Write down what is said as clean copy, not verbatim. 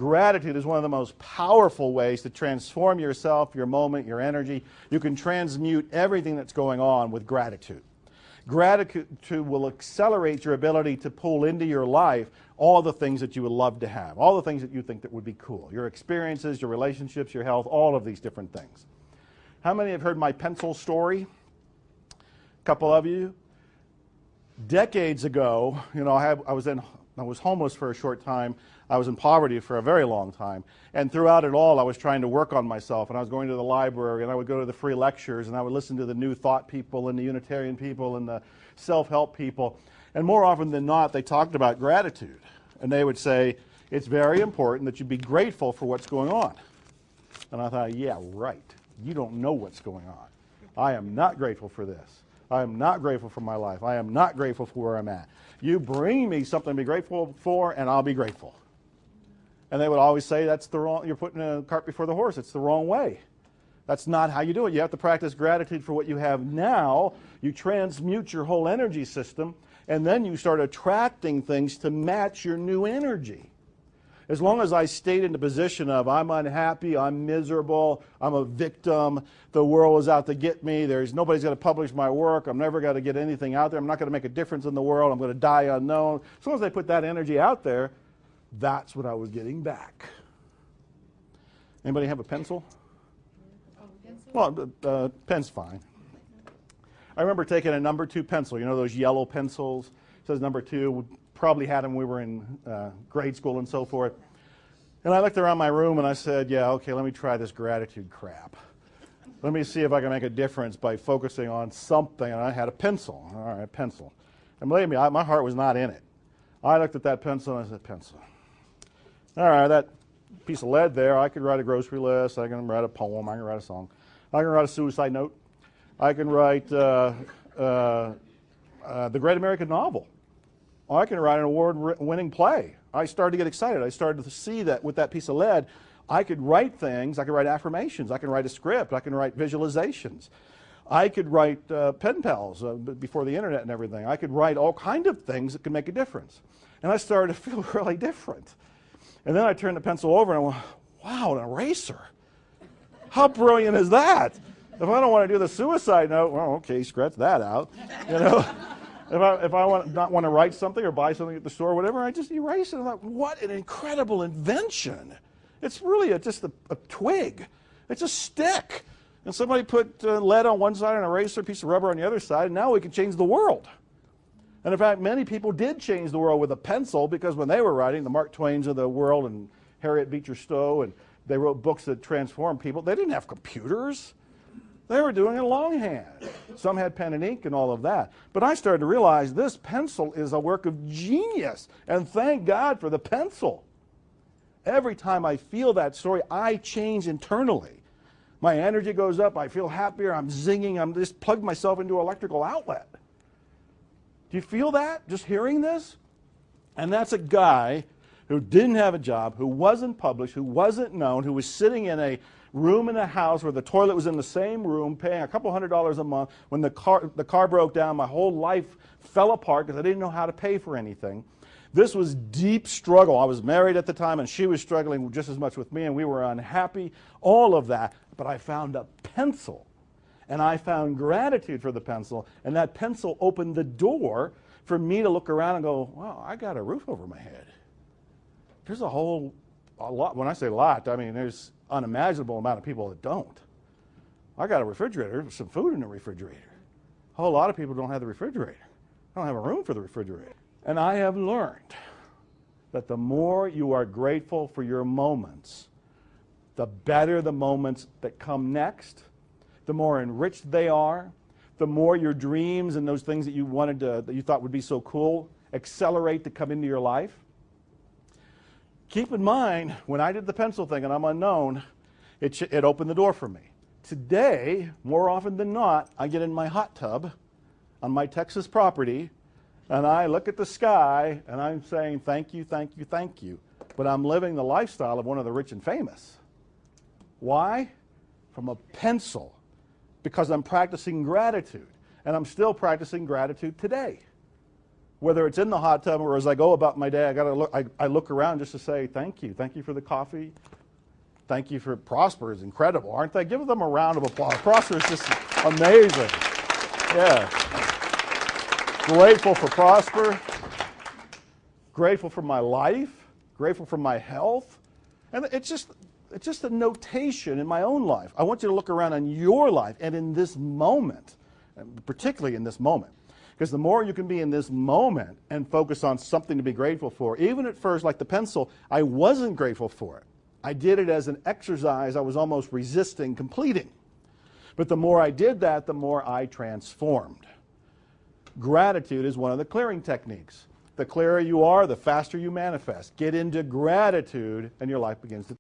Gratitude is one of the most powerful ways to transform yourself, your moment, your energy. You can transmute everything that's going on with gratitude. Gratitude will accelerate your ability to pull into your life all the things that you would love to have, all the things that you think that would be cool, your experiences, your relationships, your health, all of these different things. How many have heard my pencil story? A couple of you. Decades ago, I was homeless for a short time. I was in poverty for a very long time. And throughout it all, I was trying to work on myself. And I was going to the library, and I would go to the free lectures, and I would listen to the New Thought people and the Unitarian people and the self-help people. And more often than not, they talked about gratitude. And they would say, it's very important that you be grateful for what's going on. And I thought, yeah, right. You don't know what's going on. I am not grateful for this. I am not grateful for my life. I am not grateful for where I'm at. You bring me something to be grateful for, and I'll be grateful. And they would always say, that's the wrong, you're putting a cart before the horse. It's the wrong way. That's not how you do it. You have to practice gratitude for what you have now. You transmute your whole energy system, and then you start attracting things to match your new energy. As long as I stayed in the position of I'm unhappy, I'm miserable, I'm a victim, the world is out to get me, nobody's going to publish my work, I'm never going to get anything out there, I'm not going to make a difference in the world, I'm going to die unknown. As long as I put that energy out there, that's what I was getting back. Anybody have a pencil? Well, pen's fine. I remember taking a number 2 pencil, those yellow pencils, it says number 2. Probably had them when we were in grade school and so forth. And I looked around my room and I said, yeah, okay, let me try this gratitude crap. Let me see if I can make a difference by focusing on something. And I had a pencil. All right, pencil. And believe me, my heart was not in it. I looked at that pencil and I said, pencil. All right, that piece of lead there, I could write a grocery list. I can write a poem. I can write a song. I can write a suicide note. I can write the great American novel. I can write an award-winning play. I started to get excited. I started to see that with that piece of lead, I could write things. I could write affirmations. I can write a script. I can write visualizations. I could write pen pals before the internet and everything. I could write all kinds of things that could make a difference. And I started to feel really different. And then I turned the pencil over and I went, wow, an eraser. How brilliant is that? If I don't want to do the suicide note, well, okay, scratch that out. If I not want to write something or buy something at the store or whatever, I just erase it. I'm like, what an incredible invention. It's really just a twig. It's a stick. And somebody put lead on one side and an eraser, a piece of rubber on the other side, and now we can change the world. And in fact, many people did change the world with a pencil because when they were writing, the Mark Twains of the world and Harriet Beecher Stowe, and they wrote books that transformed people, they didn't have computers. They were doing it longhand. Some had pen and ink and all of that. But I started to realize this pencil is a work of genius. And thank God for the pencil. Every time I feel that story, I change internally. My energy goes up. I feel happier. I'm zinging. I'm just plugged myself into an electrical outlet. Do you feel that? Just hearing this? And that's a guy who didn't have a job, who wasn't published, who wasn't known, who was sitting in a room in a house where the toilet was in the same room, paying a couple $100s a month. When the car broke down, my whole life fell apart because I didn't know how to pay for anything. This was deep struggle. I was married at the time, and she was struggling just as much with me, and we were unhappy, all of that. But I found a pencil, and I found gratitude for the pencil, and that pencil opened the door for me to look around and go, wow, I got a roof over my head. There's a lot. When I say a lot, I mean there's unimaginable amount of people that don't. I got a refrigerator with some food in the refrigerator. A whole lot of people don't have the refrigerator. I don't have a room for the refrigerator. And I have learned that the more you are grateful for your moments, the better the moments that come next, the more enriched they are, the more your dreams and those things that you wanted to, that you thought would be so cool, accelerate to come into your life. Keep in mind, when I did the pencil thing and I'm unknown, it opened the door for me. Today, more often than not, I get in my hot tub on my Texas property and I look at the sky and I'm saying, thank you, thank you, thank you. But I'm living the lifestyle of one of the rich and famous. Why? From a pencil. Because I'm practicing gratitude. And I'm still practicing gratitude today. Whether it's in the hot tub or as I go about my day, I look around just to say thank you. Thank you for the coffee. Thank you for Prosper is incredible, aren't they? Give them a round of applause. Prosper is just amazing. Yeah. Grateful for Prosper. Grateful for my life. Grateful for my health. And it's just a notation in my own life. I want you to look around on your life and in this moment, and particularly in this moment. Because the more you can be in this moment and focus on something to be grateful for, even at first, like the pencil, I wasn't grateful for it. I did it as an exercise I was almost resisting completing. But the more I did that, the more I transformed. Gratitude is one of the clearing techniques. The clearer you are, the faster you manifest. Get into gratitude and your life begins to